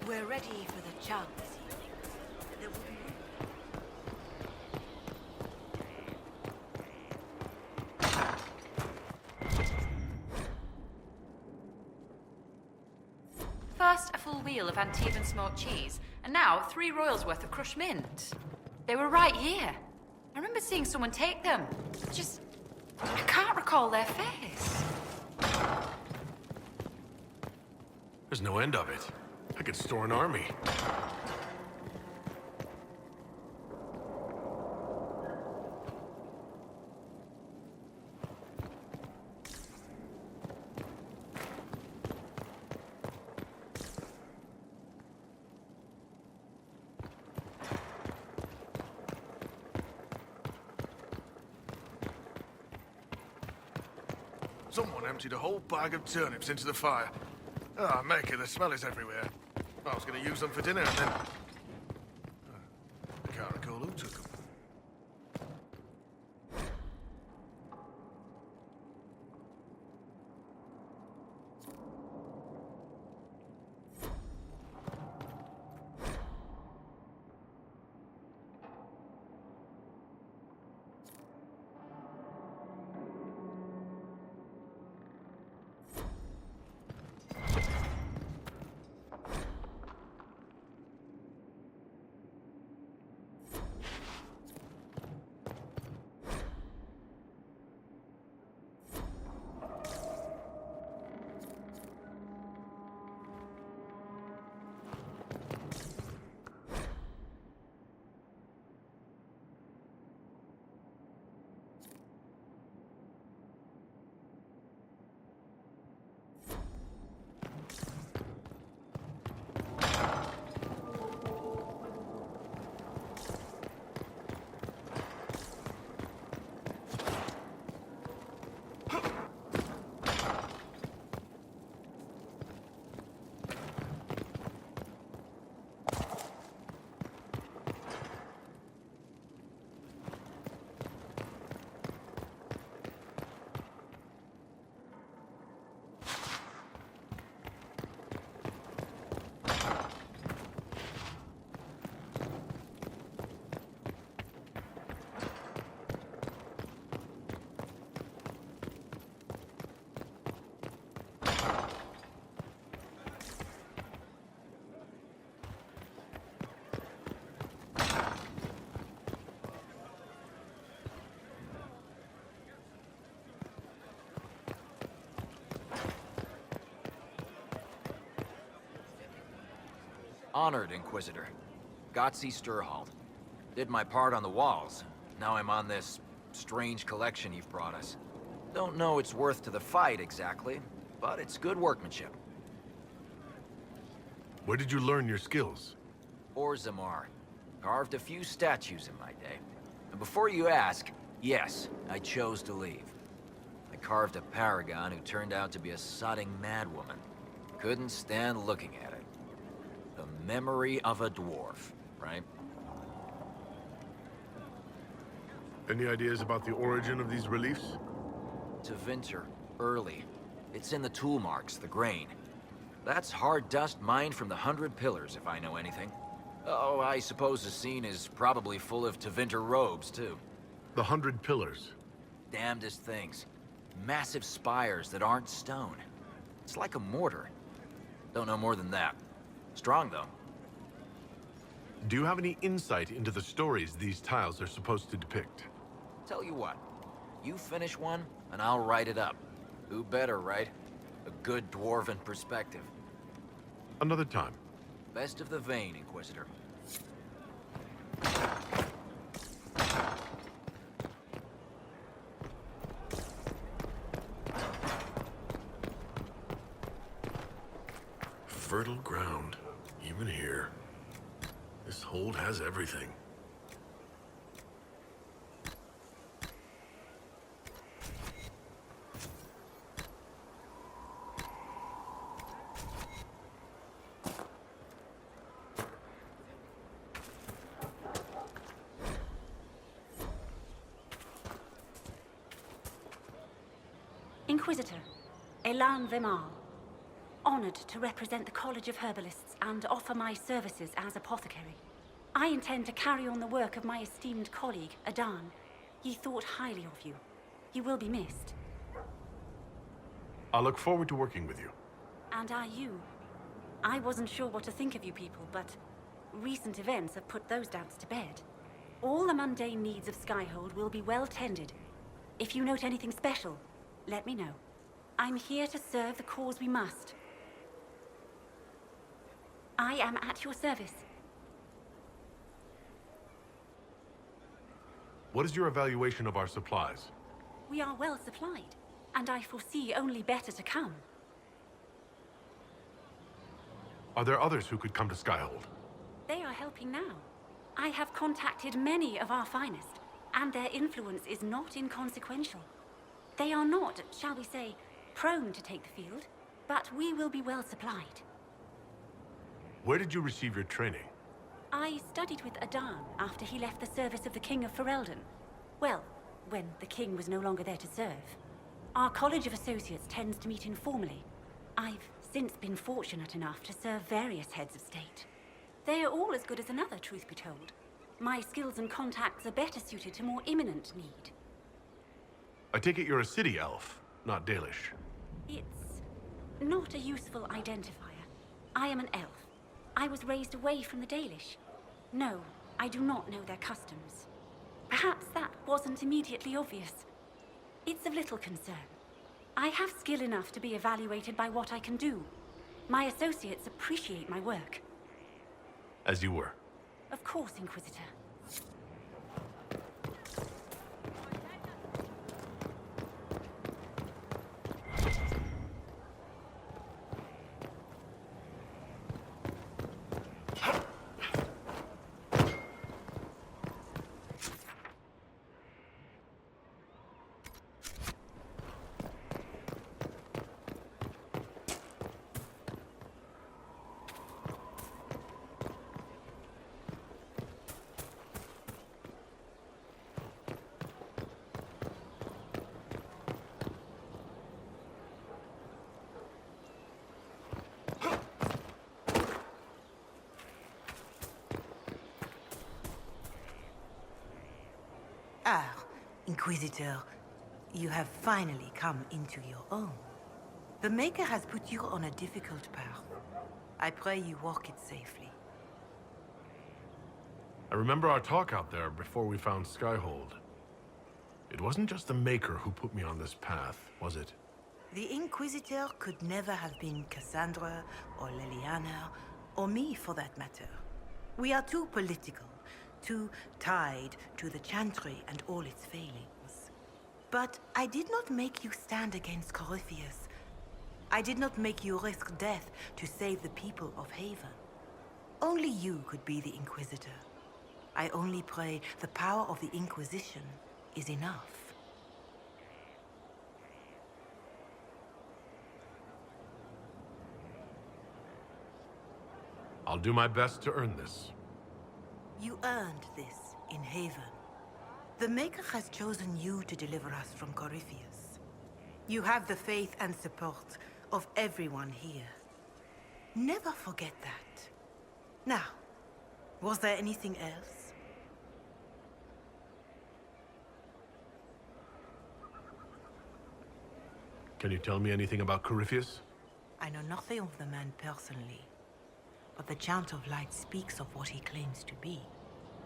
We're ready for the chant this evening. There will be first, a full wheel of Antibes smoked cheese, and now 3 royals worth of crushed mint. They were right here. I remember seeing someone take them. I can't recall their face. There's no end of it. I could store an army. Someone emptied a whole bag of turnips into the fire. Ah, Mecca, the smell is everywhere. I was going to use them for dinner and then... I can't recall who took them. Honored, Inquisitor. Gotzi Sturhald. Did my part on the walls. Now I'm on this strange collection you've brought us. Don't know its worth to the fight exactly, but it's good workmanship. Where did you learn your skills? Zamar. Carved a few statues in my day. And before you ask, yes, I chose to leave. I carved a paragon who turned out to be a sodding madwoman. Couldn't stand looking at it. The memory of a dwarf, right? Any ideas about the origin of these reliefs? Tevinter, early. It's in the tool marks, the grain. That's hard dust mined from the 100 Pillars, if I know anything. Oh, I suppose the scene is probably full of Tevinter robes, too. The 100 Pillars? Damnedest things. Massive spires that aren't stone. It's like a mortar. Don't know more than that. Strong, though. Do you have any insight into the stories these tiles are supposed to depict? Tell you what. You finish one, and I'll write it up. Who better, right? A good dwarven perspective. Another time. Best of the vein, Inquisitor. Fertile ground, even here. This hold has everything. Inquisitor, Elan Vemal. honored to represent the College of Herbalists and offer my services as apothecary. I intend to carry on the work of my esteemed colleague, Adan. He thought highly of you. You will be missed. I look forward to working with you. And I you. I wasn't sure what to think of you people, but recent events have put those doubts to bed. All the mundane needs of Skyhold will be well tended. If you note anything special, let me know. I'm here to serve the cause we must. I am at your service. What is your evaluation of our supplies? We are well supplied, and I foresee only better to come. Are there others who could come to Skyhold? They are helping now. I have contacted many of our finest, and their influence is not inconsequential. They are not, shall we say, prone to take the field, but we will be well supplied. Where did you receive your training? I studied with Adan after he left the service of the King of Ferelden. Well, when the king was no longer there to serve. Our College of Associates tends to meet informally. I've since been fortunate enough to serve various heads of state. They are all as good as another, truth be told. My skills and contacts are better suited to more imminent need. I take it you're a city elf, not Dalish. It's not a useful identifier. I am an elf. I was raised away from the Dalish. No, I do not know their customs. Perhaps that wasn't immediately obvious. It's of little concern. I have skill enough to be evaluated by what I can do. My associates appreciate my work. As you were. Of course, Inquisitor. Ah, Inquisitor, you have finally come into your own. The Maker has put you on a difficult path. I pray you walk it safely. I remember our talk out there before we found Skyhold. It wasn't just the Maker who put me on this path, was it? The Inquisitor could never have been Cassandra, or Liliana, or me for that matter. We are too political, too tied to the Chantry and all its failings. But I did not make you stand against Corypheus. I did not make you risk death to save the people of Haven. Only you could be the Inquisitor. I only pray the power of the Inquisition is enough. I'll do my best to earn this. You earned this in Haven. The Maker has chosen you to deliver us from Corypheus. You have the faith and support of everyone here. Never forget that. Now, was there anything else? Can you tell me anything about Corypheus? I know nothing of the man personally, but the Chant of Light speaks of what he claims to be.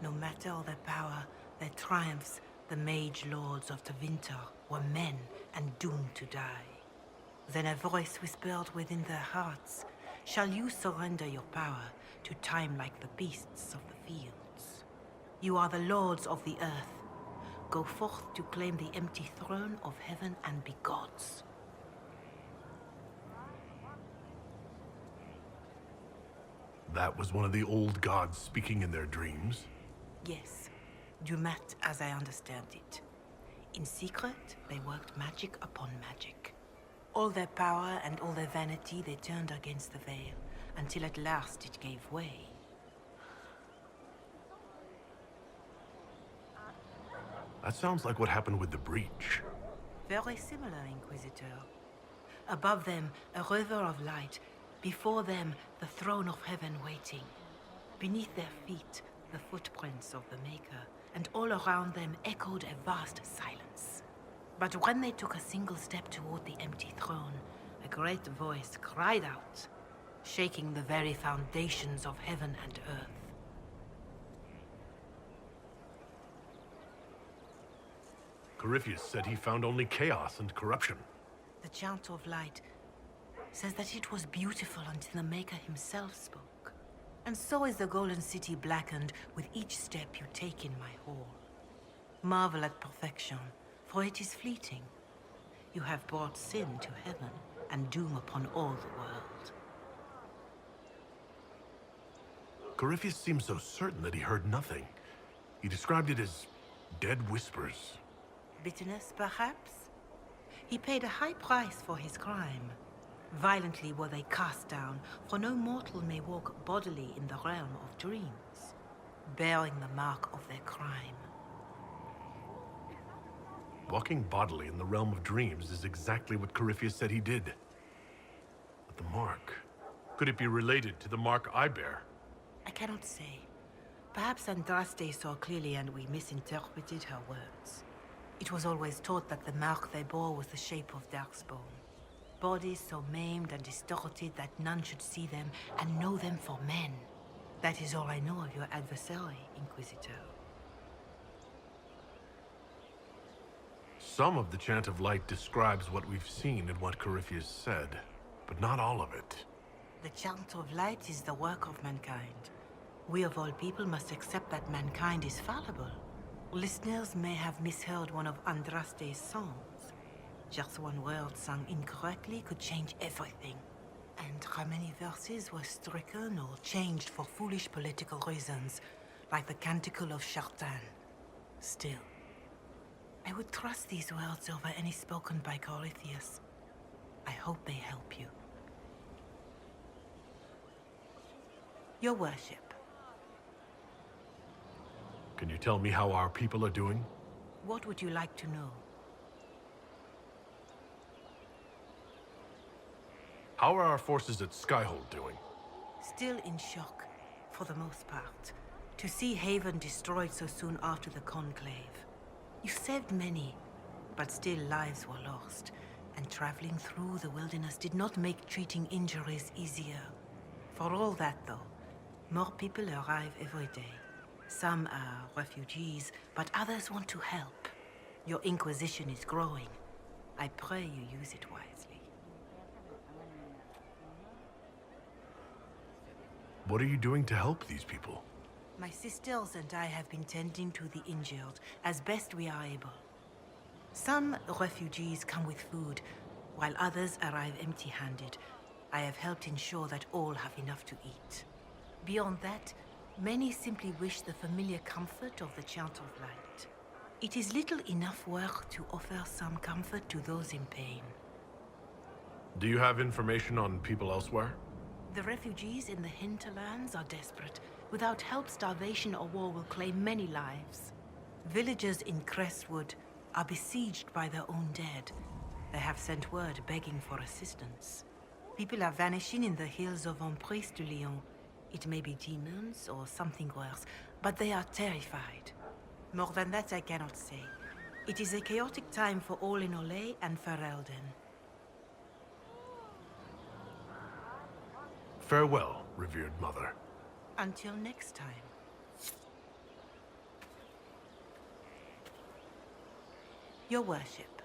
No matter their power, their triumphs, the mage lords of Tevinter were men and doomed to die. Then a voice whispered within their hearts, "Shall you surrender your power to time like the beasts of the fields? You are the lords of the earth. Go forth to claim the empty throne of heaven and be gods." That was one of the old gods speaking in their dreams? Yes, Dumat as I understand it. In secret, they worked magic upon magic. All their power and all their vanity they turned against the veil, until at last it gave way. That sounds like what happened with the breach. Very similar, Inquisitor. Above them, a river of light Before them, the throne of heaven waiting. Beneath their feet, the footprints of the Maker, and all around them echoed a vast silence. But when they took a single step toward the empty throne, a great voice cried out, shaking the very foundations of heaven and earth. Corypheus said he found only chaos and corruption. The Chant of Light says that it was beautiful until the Maker himself spoke. And so is the Golden City blackened with each step you take in my hall. Marvel at perfection, for it is fleeting. You have brought sin to heaven and doom upon all the world. Corypheus seemed so certain that he heard nothing. He described it as dead whispers. Bitterness, perhaps? He paid a high price for his crime. Violently were they cast down, for no mortal may walk bodily in the realm of dreams, bearing the mark of their crime. Walking bodily in the realm of dreams is exactly what Corypheus said he did. But the mark... could it be related to the mark I bear? I cannot say. Perhaps Andraste saw clearly and we misinterpreted her words. It was always taught that the mark they bore was the shape of Darkspawn. Bodies so maimed and distorted that none should see them and know them for men. That is all I know of your adversary, Inquisitor. Some of the Chant of Light describes what we've seen and what Corypheus said, but not all of it. The Chant of Light is the work of mankind. We of all people must accept that mankind is fallible. Listeners may have misheard one of Andraste's songs. Just one word sung incorrectly could change everything. And how many verses were stricken or changed for foolish political reasons, like the Canticle of Chartan. Still, I would trust these words over any spoken by Corypheus. I hope they help you. Your worship. Can you tell me how our people are doing? What would you like to know? How are our forces at Skyhold doing? Still in shock, for the most part, to see Haven destroyed so soon after the Conclave. You saved many, but still lives were lost, and traveling through the wilderness did not make treating injuries easier. For all that, though, more people arrive every day. Some are refugees, but others want to help. Your Inquisition is growing. I pray you use it wisely. What are you doing to help these people? My sisters and I have been tending to the injured as best we are able. Some refugees come with food, while others arrive empty-handed. I have helped ensure that all have enough to eat. Beyond that, many simply wish the familiar comfort of the Chant of Light. It is little enough work to offer some comfort to those in pain. Do you have information on people elsewhere? The refugees in the hinterlands are desperate. Without help, starvation or war will claim many lives. Villagers in Crestwood are besieged by their own dead. They have sent word begging for assistance. People are vanishing in the hills of Emprise de Lyon. It may be demons or something worse, but they are terrified. More than that I cannot say. It is a chaotic time for all in Olay and Ferelden. Farewell, revered mother. Until next time. Your worship.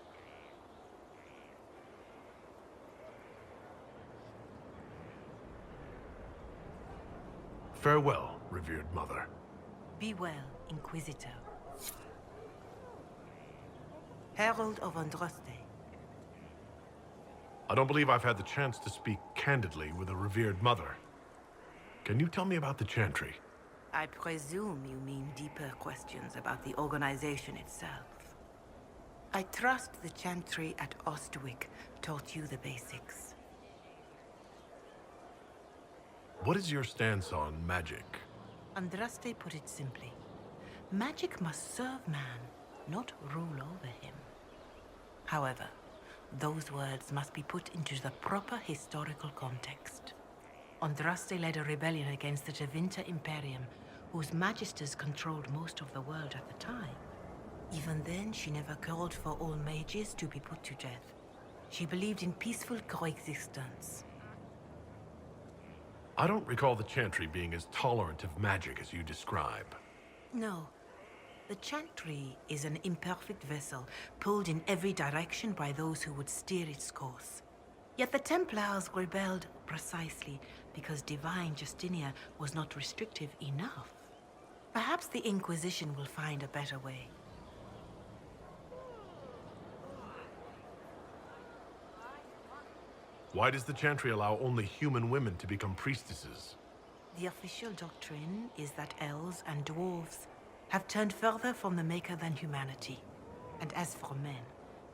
Farewell, revered mother. Be well, Inquisitor. Herald of Andraste. I don't believe I've had the chance to speak candidly with a revered mother. Can you tell me about the Chantry? I presume you mean deeper questions about the organization itself. I trust the Chantry at Ostwick taught you the basics. What is your stance on magic? Andraste put it simply. Magic must serve man, not rule over him. However, those words must be put into the proper historical context. Andraste led a rebellion against the Tevinter Imperium, whose magisters controlled most of the world at the time. Even then, she never called for all mages to be put to death. She believed in peaceful coexistence. I don't recall the Chantry being as tolerant of magic as you describe. No. The Chantry is an imperfect vessel, pulled in every direction by those who would steer its course. Yet the Templars rebelled precisely because divine Justinia was not restrictive enough. Perhaps the Inquisition will find a better way. Why does the Chantry allow only human women to become priestesses? The official doctrine is that elves and dwarves have turned further from the Maker than humanity. And as for men,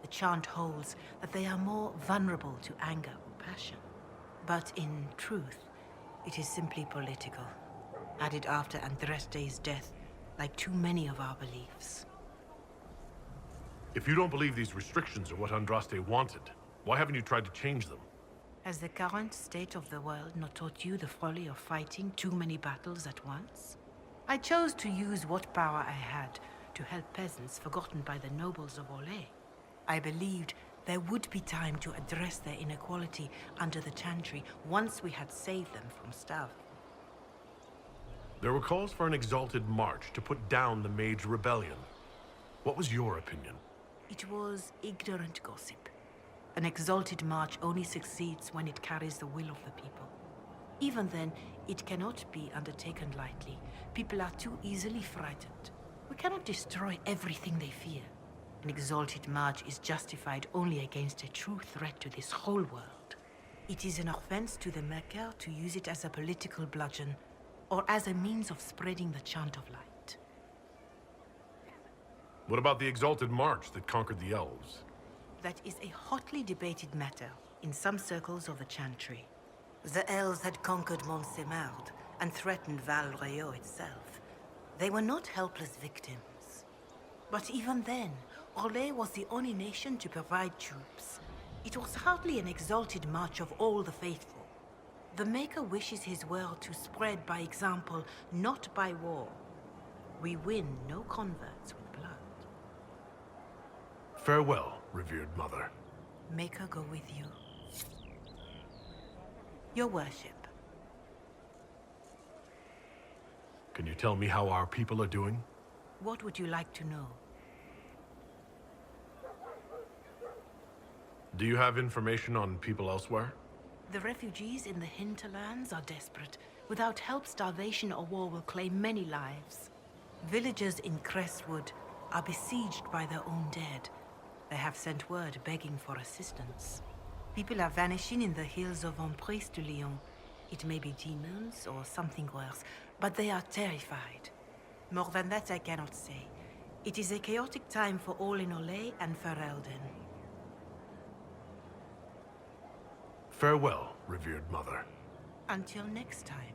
the chant holds that they are more vulnerable to anger or passion. But in truth, it is simply political, added after Andraste's death, like too many of our beliefs. If you don't believe these restrictions are what Andraste wanted, why haven't you tried to change them? Has the current state of the world not taught you the folly of fighting too many battles at once? I chose to use what power I had to help peasants forgotten by the nobles of Orlais. I believed there would be time to address their inequality under the Chantry once we had saved them from starving. There were calls for an exalted march to put down the Mage Rebellion. What was your opinion? It was ignorant gossip. An exalted march only succeeds when it carries the will of the people. Even then, it cannot be undertaken lightly. People are too easily frightened. We cannot destroy everything they fear. An exalted march is justified only against a true threat to this whole world. It is an offense to the Maker to use it as a political bludgeon, or as a means of spreading the chant of light. What about the exalted march that conquered the elves? That is a hotly debated matter in some circles of the Chantry. The elves had conquered Montsemard and threatened Val Royeaux itself. They were not helpless victims. But even then, Orlais was the only nation to provide troops. It was hardly an exalted march of all the faithful. The Maker wishes his world to spread by example, not by war. We win no converts with blood. Farewell, revered mother. Maker go with you. Your worship. Can you tell me how our people are doing? What would you like to know? Do you have information on people elsewhere? The refugees in the hinterlands are desperate. Without help, starvation or war will claim many lives. Villagers in Crestwood are besieged by their own dead. They have sent word begging for assistance. People are vanishing in the hills of Emprise de Lyon. It may be demons or something worse, but they are terrified. More than that I cannot say. It is a chaotic time for all in Orlais and Ferelden. Farewell, revered mother. Until next time.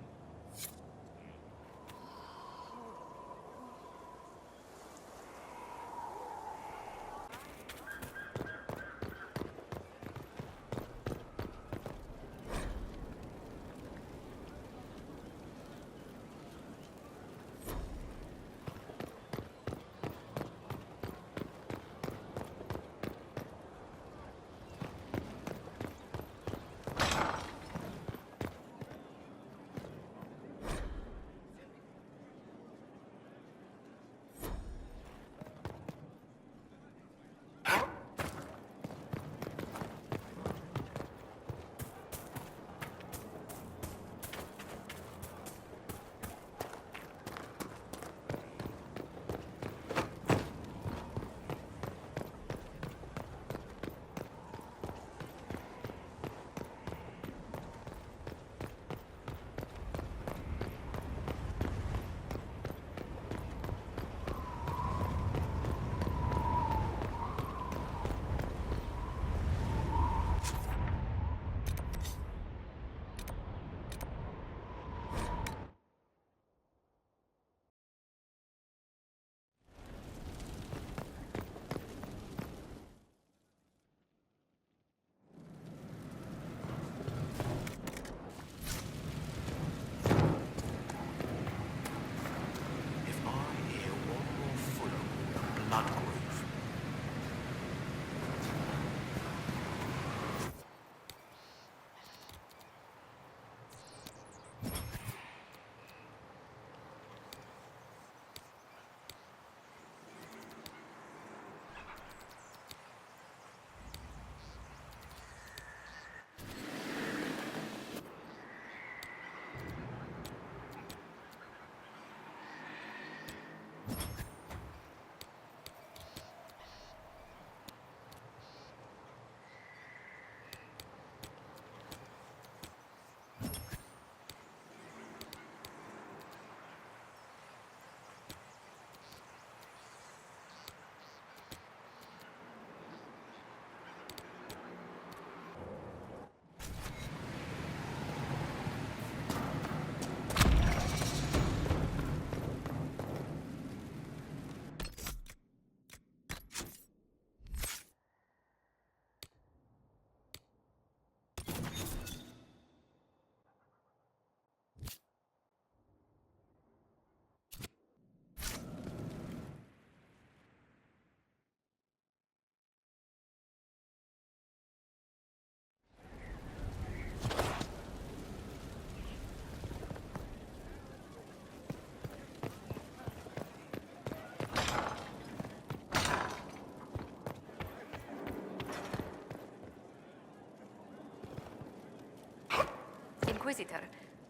Inquisitor.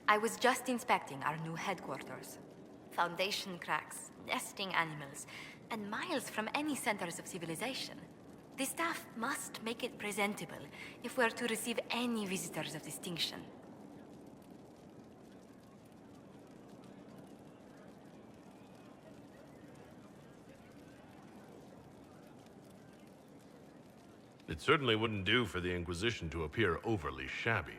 I was just inspecting our new headquarters. Foundation cracks, nesting animals, and miles from any centers of civilization. The staff must make it presentable if we're to receive any visitors of distinction. It certainly wouldn't do for the Inquisition to appear overly shabby.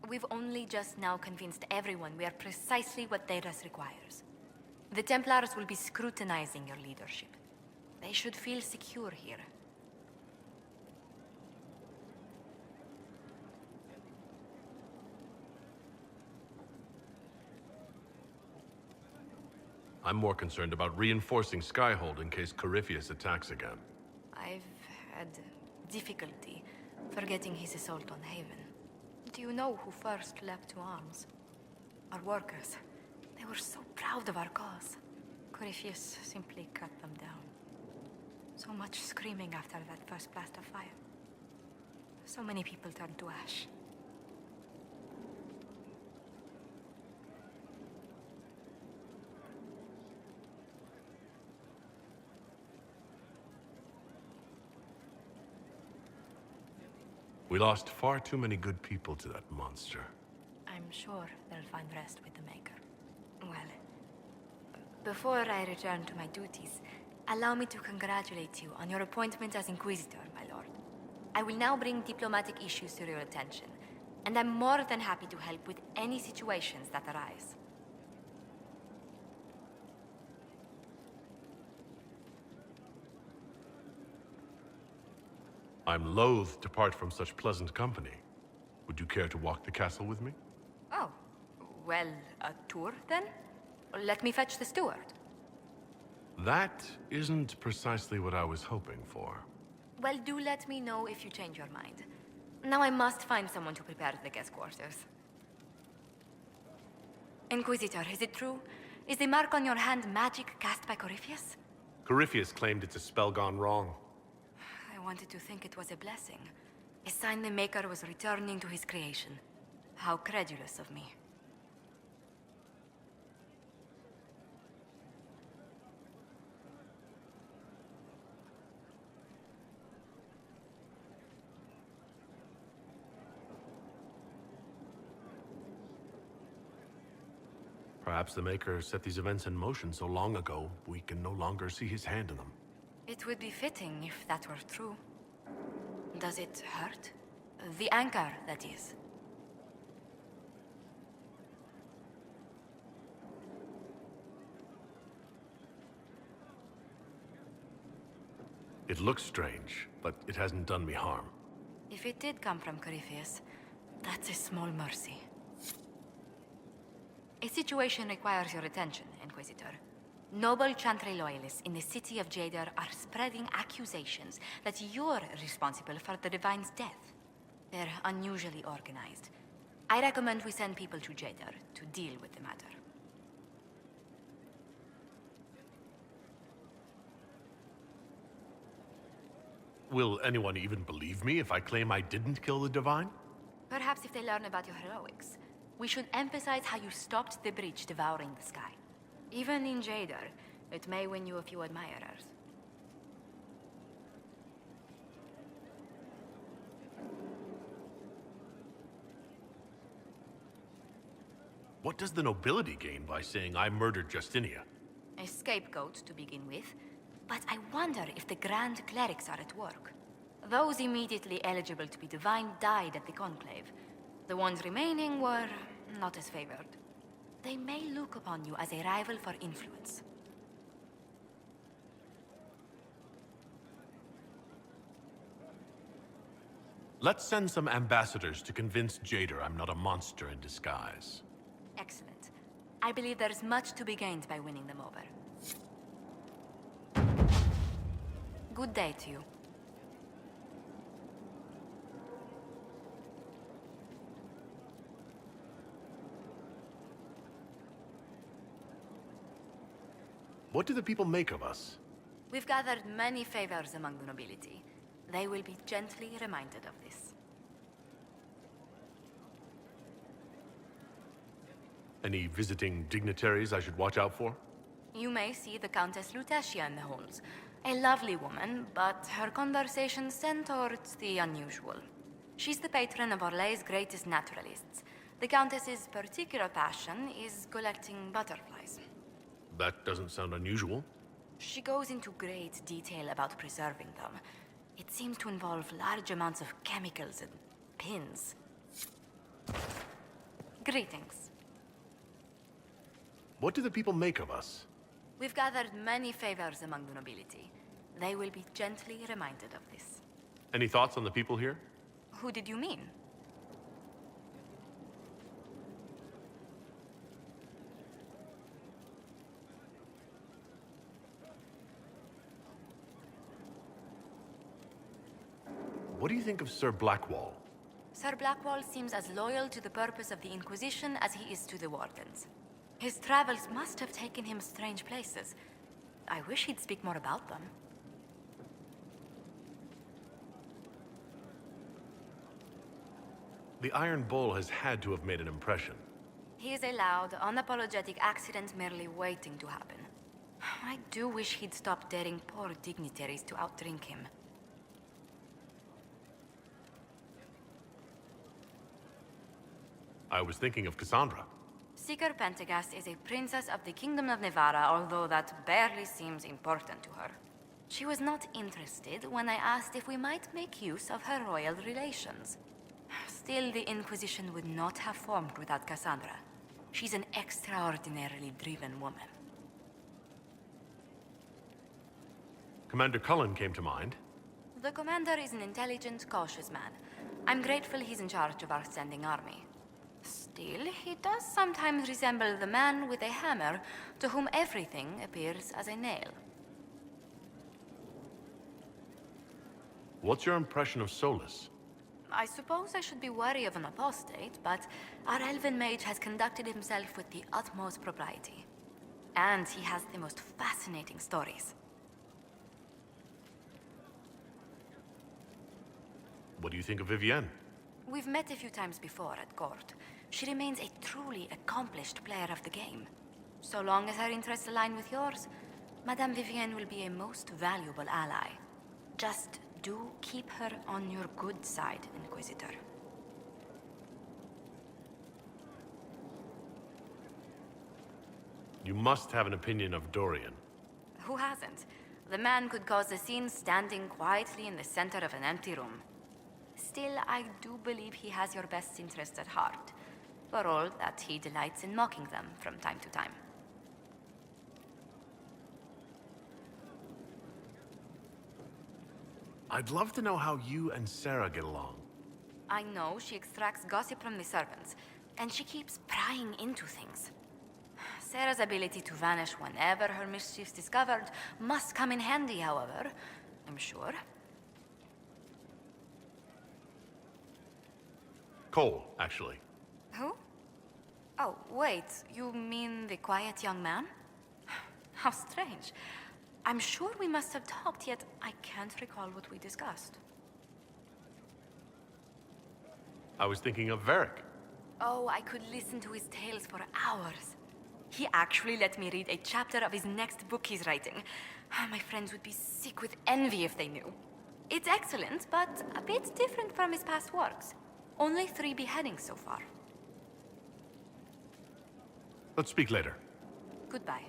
We've only just now convinced everyone we are precisely what Thedas requires. The Templars will be scrutinizing your leadership. They should feel secure here. I'm more concerned about reinforcing Skyhold in case Corypheus attacks again. I've had difficulty forgetting his assault on Haven. Do you know who first leapt to arms? Our workers. They were so proud of our cause. Corypheus simply cut them down. So much screaming after that first blast of fire. So many people turned to ash. We lost far too many good people to that monster. I'm sure they'll find rest with the Maker. Well, before I return to my duties, allow me to congratulate you on your appointment as Inquisitor, my lord. I will now bring diplomatic issues to your attention, and I'm more than happy to help with any situations that arise. I'm loath to part from such pleasant company. Would you care to walk the castle with me? Oh, well, a tour then? Let me fetch the steward. That isn't precisely what I was hoping for. Well, do let me know if you change your mind. Now I must find someone to prepare the guest quarters. Inquisitor, is it true? Is the mark on your hand magic cast by Corypheus? Corypheus claimed it's a spell gone wrong. I wanted to think it was a blessing. A sign the Maker was returning to his creation. How credulous of me. Perhaps the Maker set these events in motion so long ago, we can no longer see his hand in them. It would be fitting if that were true. Does it hurt? The anchor, that is. It looks strange, but it hasn't done me harm. If it did come from Corypheus, that's a small mercy. A situation requires your attention, Inquisitor. Noble Chantry loyalists in the city of Jadar are spreading accusations that you're responsible for the Divine's death. They're unusually organized. I recommend we send people to Jadar to deal with the matter. Will anyone even believe me if I claim I didn't kill the Divine? Perhaps if they learn about your heroics. We should emphasize how you stopped the breach devouring the sky. Even in Jadar, it may win you a few admirers. What does the nobility gain by saying I murdered Justinia? A scapegoat to begin with, but I wonder if the Grand Clerics are at work. Those immediately eligible to be divine died at the Conclave. The ones remaining were not as favored. They may look upon you as a rival for influence. Let's send some ambassadors to convince Jadar I'm not a monster in disguise. Excellent. I believe there is much to be gained by winning them over. Good day to you. What do the people make of us? We've gathered many favors among the nobility. They will be gently reminded of this. Any visiting dignitaries I should watch out for? You may see the Countess Lutetia in the halls. A lovely woman, but her conversations tend towards the unusual. She's the patron of Orlay's greatest naturalists. The Countess's particular passion is collecting butterflies. That doesn't sound unusual. She goes into great detail about preserving them. It seems to involve large amounts of chemicals and pins. Greetings. What do the people make of us? We've gathered many favors among the nobility. They will be gently reminded of this. Any thoughts on the people here? Who did you mean? What do you think of Sir Blackwall? Sir Blackwall seems as loyal to the purpose of the Inquisition as he is to the Wardens. His travels must have taken him strange places. I wish he'd speak more about them. The Iron Bull has had to have made an impression. He is a loud, unapologetic accident merely waiting to happen. I do wish he'd stop daring poor dignitaries to outdrink him. I was thinking of Cassandra. Seeker Pentagast is a princess of the Kingdom of Nevarra, although that barely seems important to her. She was not interested when I asked if we might make use of her royal relations. Still, the Inquisition would not have formed without Cassandra. She's an extraordinarily driven woman. Commander Cullen came to mind. The commander is an intelligent, cautious man. I'm grateful he's in charge of our standing army. Still, he does sometimes resemble the man with a hammer to whom everything appears as a nail. What's your impression of Solus? I suppose I should be wary of an apostate, but our elven mage has conducted himself with the utmost propriety. And he has the most fascinating stories. What do you think of Vivienne? We've met a few times before at court. She remains a truly accomplished player of the game. So long as her interests align with yours, Madame Vivienne will be a most valuable ally. Just do keep her on your good side, Inquisitor. You must have an opinion of Dorian. Who hasn't? The man could cause a scene standing quietly in the center of an empty room. Still, I do believe he has your best interests at heart, for all that he delights in mocking them from time to time. I'd love to know how you and Sarah get along. I know she extracts gossip from the servants, and she keeps prying into things. Sarah's ability to vanish whenever her mischief's discovered must come in handy, however, I'm sure. Cole, actually. Who? Oh, wait, you mean the quiet young man? How strange. I'm sure we must have talked, yet I can't recall what we discussed. I was thinking of Varric. Oh, I could listen to his tales for hours. He actually let me read a chapter of his next book he's writing. My friends would be sick with envy if they knew. It's excellent, but a bit different from his past works. Only 3 beheadings so far. Let's speak later. Goodbye.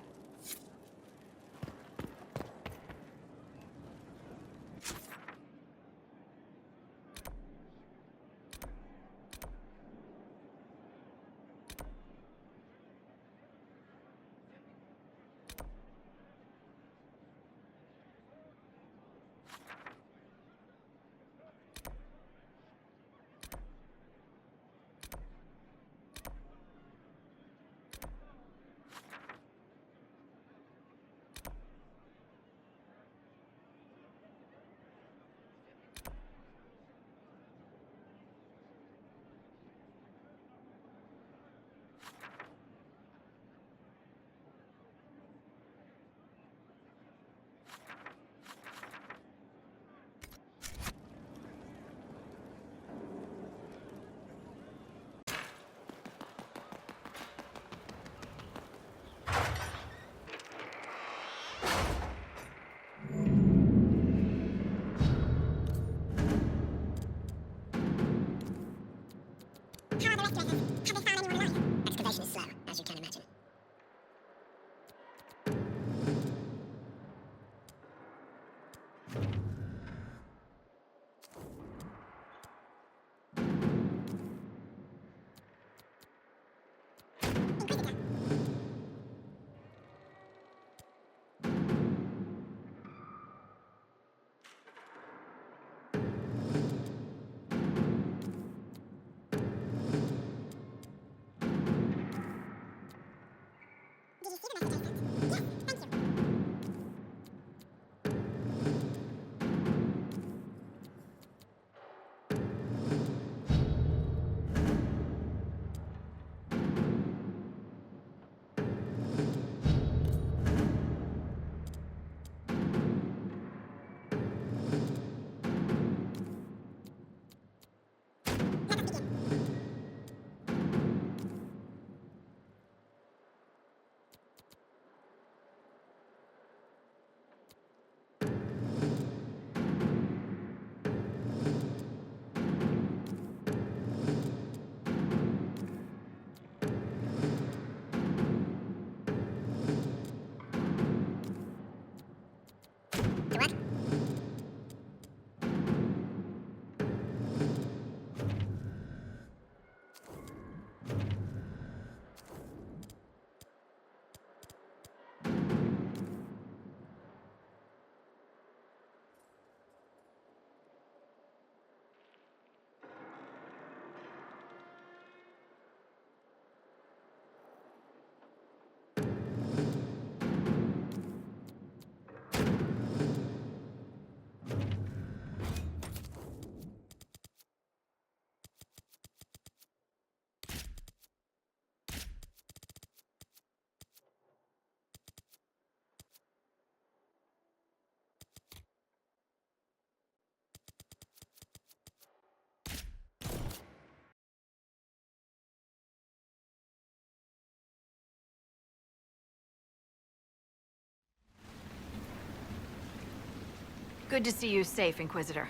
Good to see you safe, Inquisitor.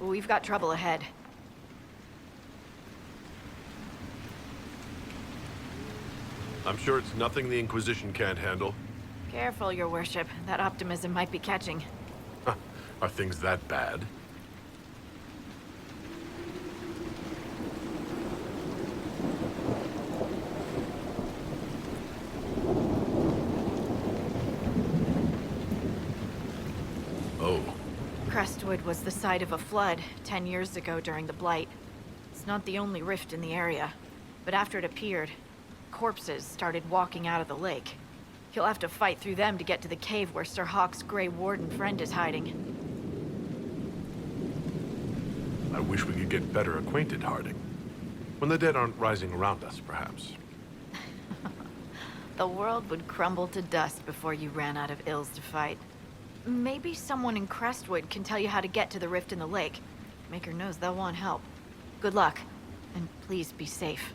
We've got trouble ahead. I'm sure it's nothing the Inquisition can't handle. Careful, Your Worship. That optimism might be catching. Are things that bad? Oh. Crestwood was the site of a flood 10 years ago during the Blight. It's not the only rift in the area, but after it appeared, corpses started walking out of the lake. You'll have to fight through them to get to the cave where Sir Hawke's Grey Warden friend is hiding. I wish we could get better acquainted, Harding. When the dead aren't rising around us, perhaps. The world would crumble to dust before you ran out of ills to fight. Maybe someone in Crestwood can tell you how to get to the rift in the lake. Maker knows they'll want help. Good luck, and please be safe.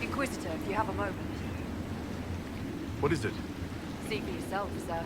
Inquisitor, if you have a moment. What is it? See for yourself, sir.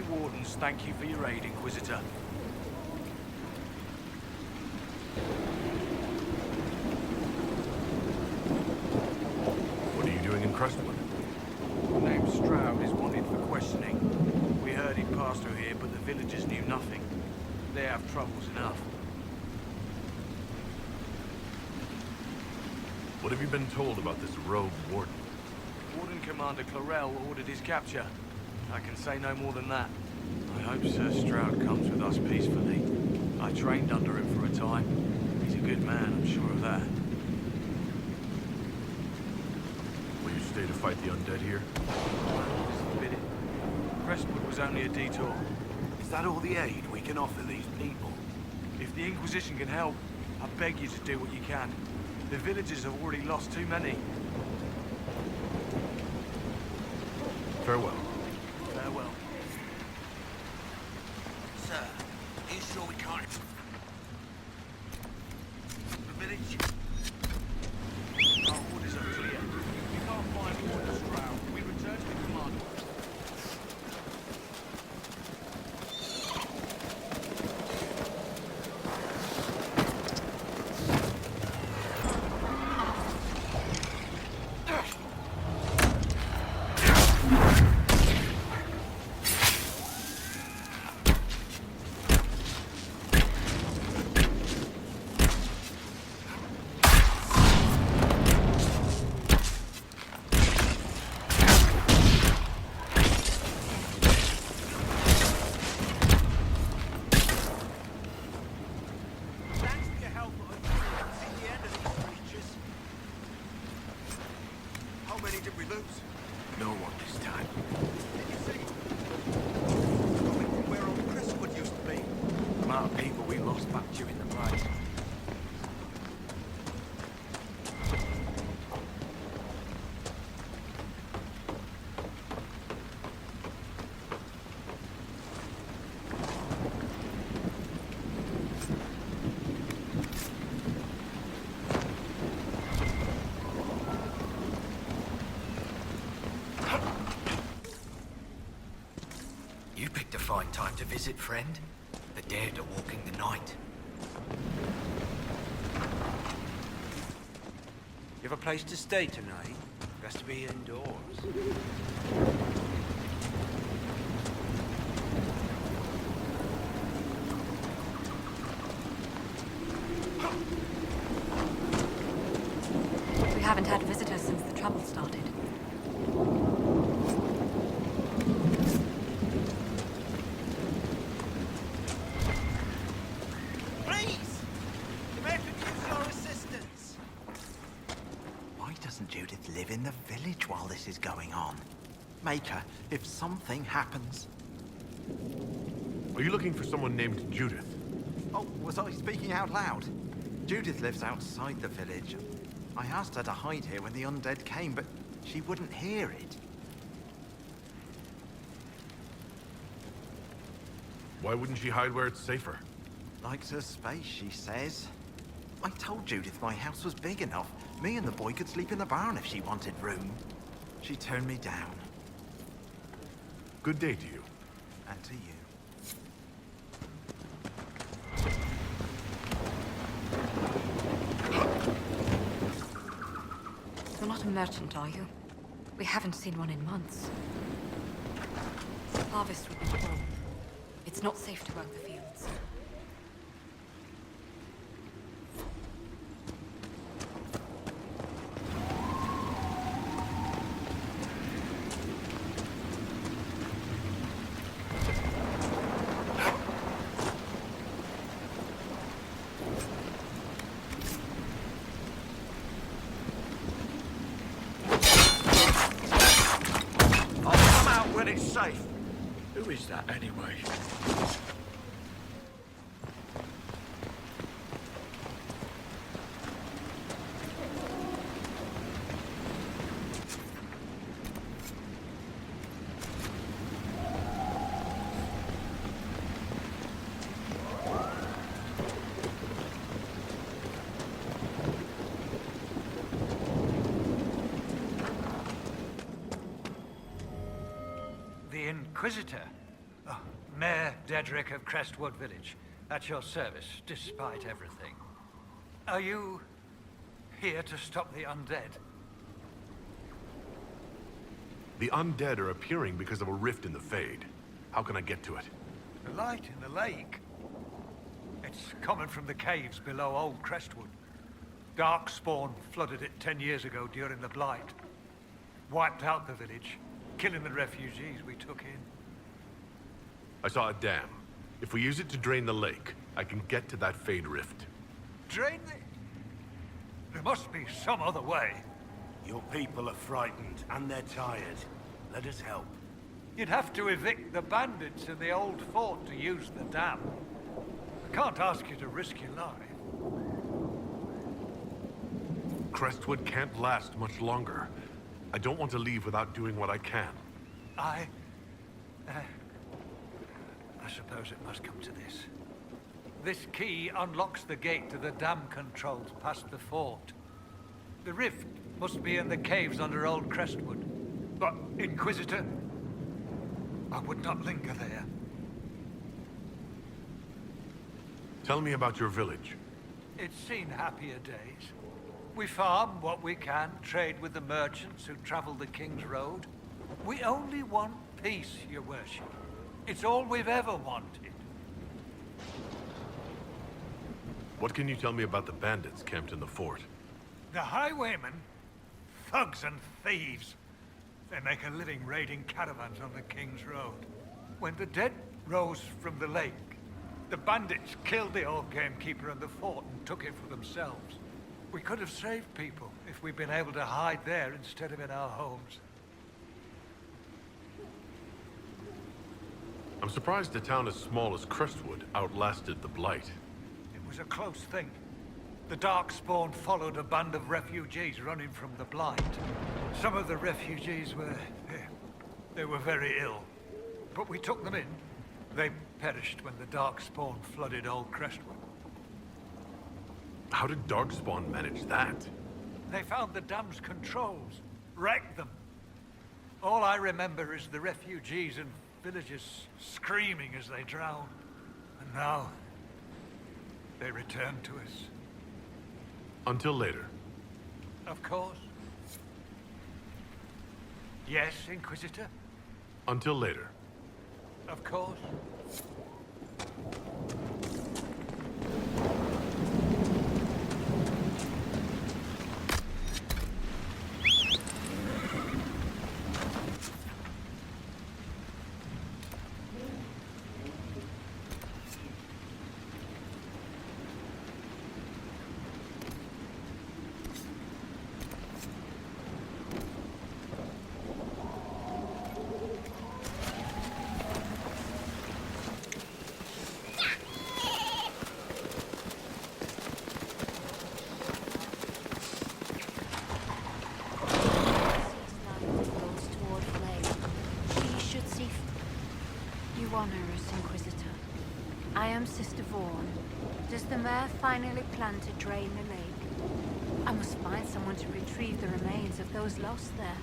wardens thank you for your aid, Inquisitor. What are you doing in Crestwood? The name Stroud is wanted for questioning. We heard he'd passed through here, but the villagers knew nothing. They have troubles enough. What have you been told about this rogue warden? Warden Commander Clarel ordered his capture. I can say no more than that. I hope Sir Stroud comes with us peacefully. I trained under him for a time. He's a good man, I'm sure of that. Will you stay to fight the undead here? Forbid it. Crestwood was only a detour. Is that all the aid we can offer these people? If the Inquisition can help, I beg you to do what you can. The villagers have already lost too many. Farewell. Farewell. Sir, are you sure we can't? The village? Our orders are clear. We can't find Warden Stroud. We return to the commander. Thanks for your help, but I've seen the end of these creatures. How many did we lose? No one this time. Did you see? Coming from where old Crestwood used to be. The amount of people we lost back during the blight. You picked a fine time to visit, friend. The dead are walking the night. You have a place to stay tonight? Best to be indoors. We haven't had visitors since the trouble started. Please! The man could use your assistance. Why doesn't Judith live in the village while this is going on? Make her, if something happens. Are you looking for someone named Judith? Oh, was I speaking out loud? Judith lives outside the village. I asked her to hide here when the undead came, but she wouldn't hear it. Why wouldn't she hide where it's safer? Likes her space, she says. I told Judith my house was big enough. Me and the boy could sleep in the barn if she wanted room. She turned me down. Good day to you. And to you. You're not a merchant, are you? We haven't seen one in months. Harvest will be poor. It's not safe to work the fields. I'll come out when it's safe. Who is that anyway? The Inquisitor? Oh, Mayor Dedrick of Crestwood Village. At your service, despite everything. Are you here to stop the undead? The undead are appearing because of a rift in the Fade. How can I get to it? The light in the lake. It's coming from the caves below Old Crestwood. Darkspawn flooded it 10 years ago during the Blight. Wiped out the village, killing the refugees we took in. I saw a dam. If we use it to drain the lake, I can get to that Fade rift. Drain the... There must be some other way. Your people are frightened, and they're tired. Let us help. You'd have to evict the bandits in the old fort to use the dam. I can't ask you to risk your life. Crestwood can't last much longer. I don't want to leave without doing what I can. I suppose it must come to this. This key unlocks the gate to the dam controls past the fort. The rift must be in the caves under Old Crestwood. But, Inquisitor, I would not linger there. Tell me about your village. It's seen happier days. We farm what we can, trade with the merchants who travel the King's Road. We only want peace, Your Worship. It's all we've ever wanted. What can you tell me about the bandits camped in the fort? The highwaymen, thugs and thieves. They make a living raiding caravans on the King's Road. When the dead rose from the lake, the bandits killed the old gamekeeper in the fort and took it for themselves. We could have saved people if we'd been able to hide there instead of in our homes. I'm surprised a town as small as Crestwood outlasted the Blight. It was a close thing. The Darkspawn followed a band of refugees running from the Blight. Some of the refugees they were very ill. But we took them in. They perished when the Darkspawn flooded Old Crestwood. How did Darkspawn manage that? They found the dam's controls, wrecked them. All I remember is the refugees and villagers screaming as they drowned. And now, they return to us. Until later. Of course. Yes, Inquisitor? Until later. Of course. Sister Vaughan, does the mayor finally plan to drain the lake? I must find someone to retrieve the remains of those lost there.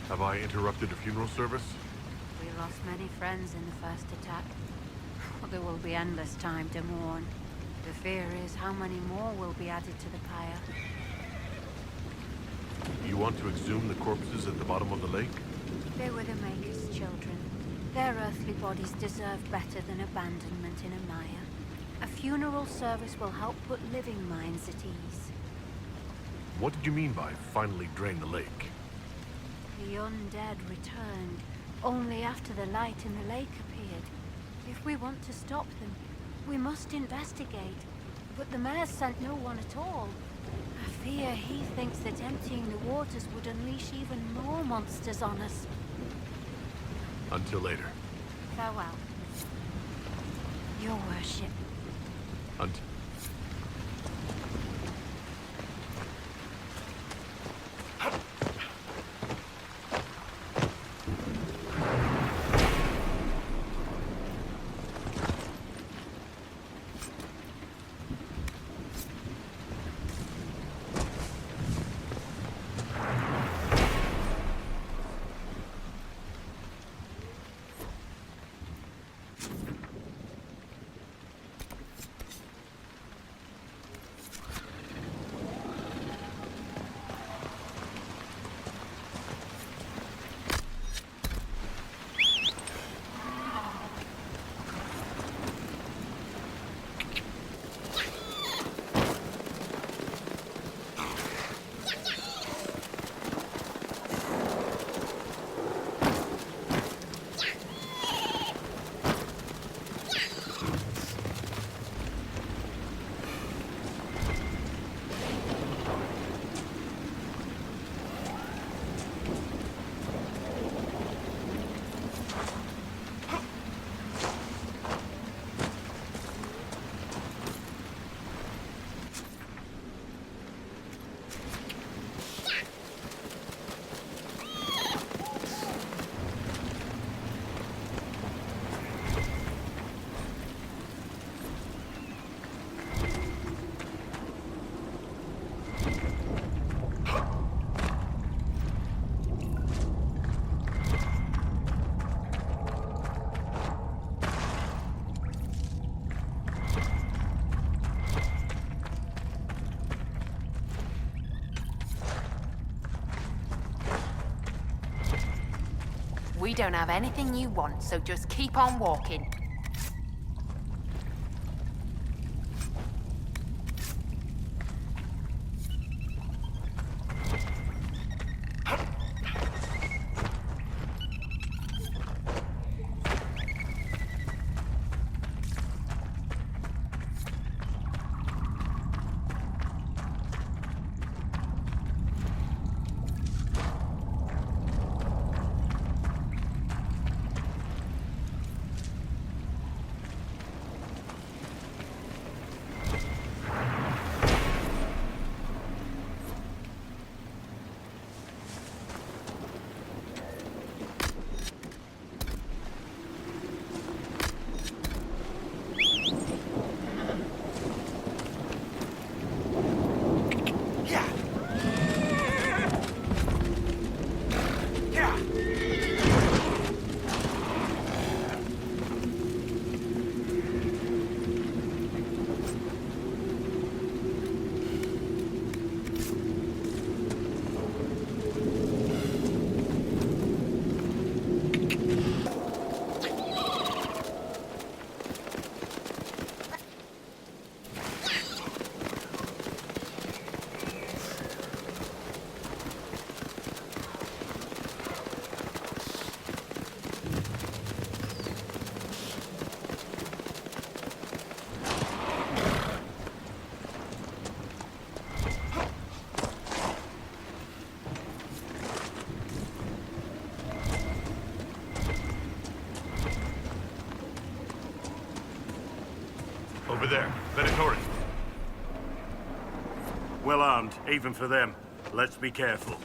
Have I interrupted a funeral service? We lost many friends in the first attack. There will be endless time to mourn. The fear is how many more will be added to the pyre. You want to exhume the corpses at the bottom of the lake? They were the Maker's children. Their earthly bodies deserve better than abandonment in a mire. A funeral service will help put living minds at ease. What did you mean by finally drain the lake? The undead returned only after the light in the lake appeared. If we want to stop them, we must investigate. But the mayor sent no one at all. I fear he thinks that emptying the waters would unleash even more monsters on us. Until later. Farewell. Your worship. Until... We don't have anything you want, so just keep on walking. Over there, Venatori. Well armed, even for them. Let's be careful.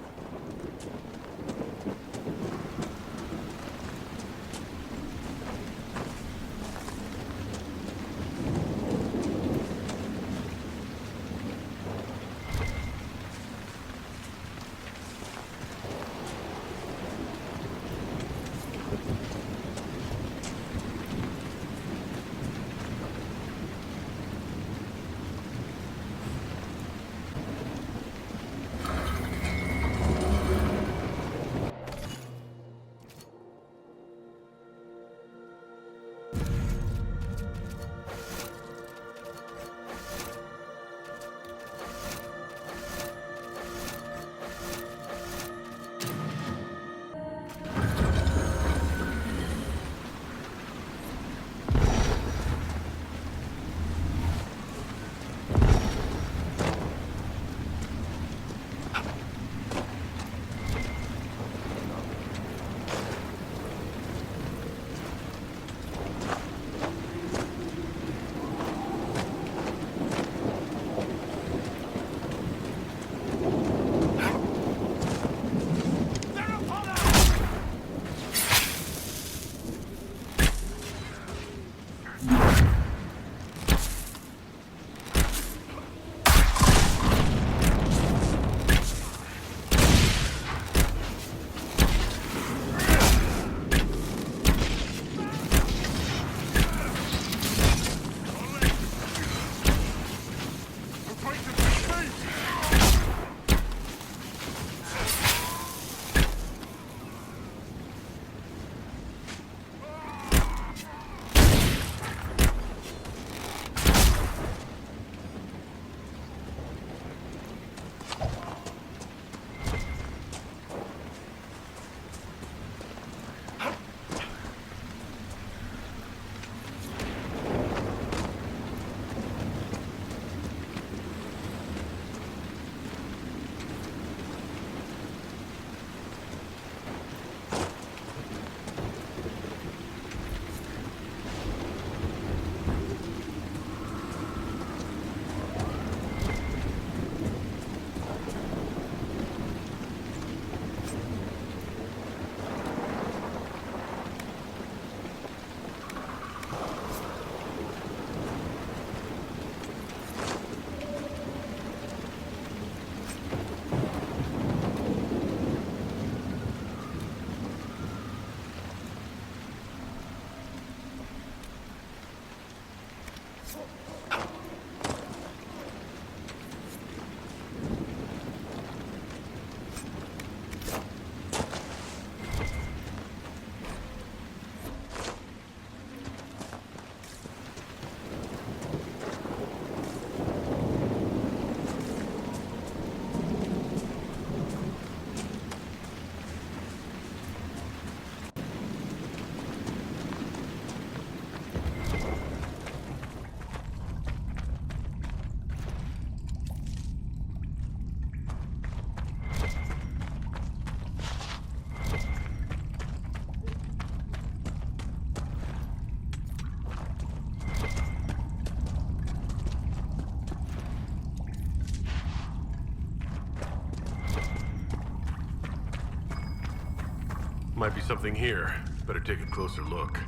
Might be something here. Better take a closer look.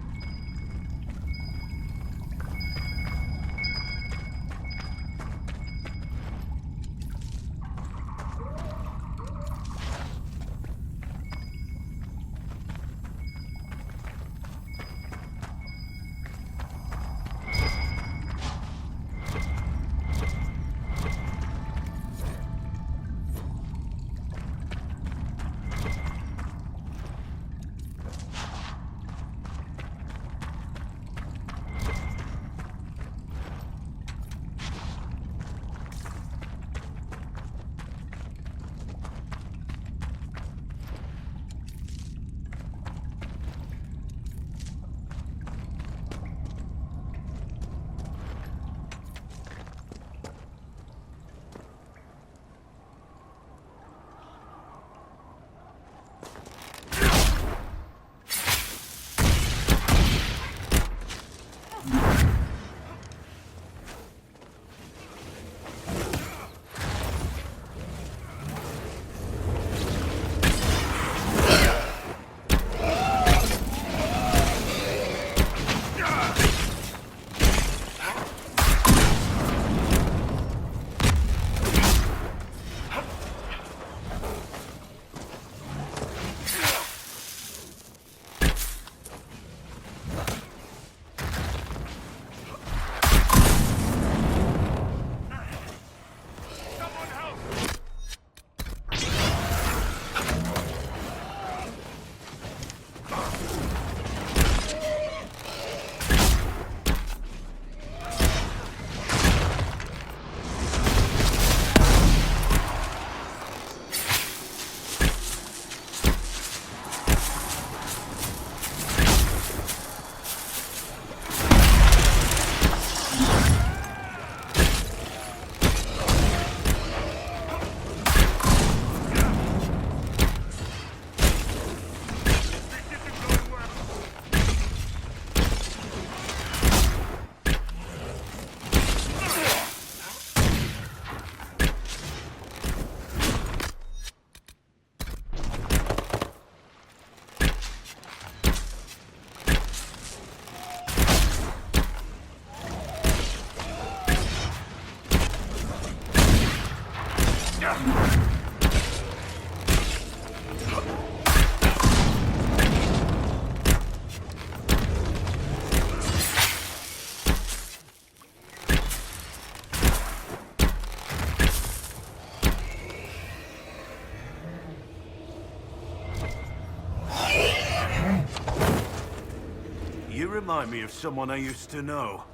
You remind me of someone I used to know.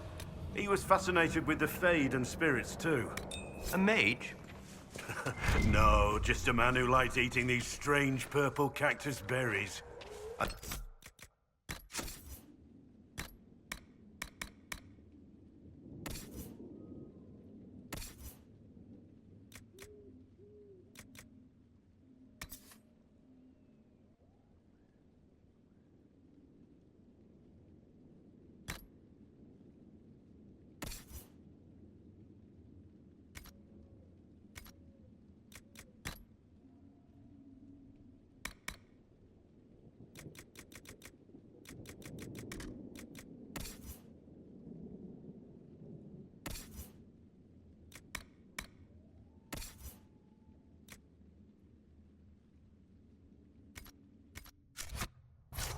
He was fascinated with the Fade and spirits too. A mage? No, just a man who likes eating these strange purple cactus berries. I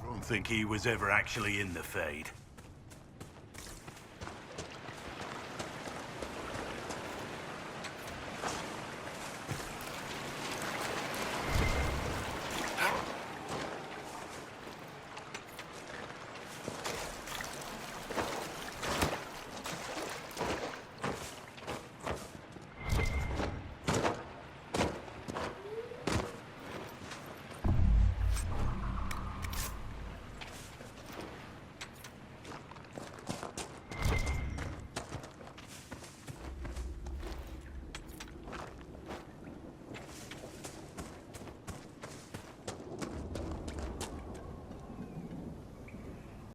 don't think he was ever actually in the Fade.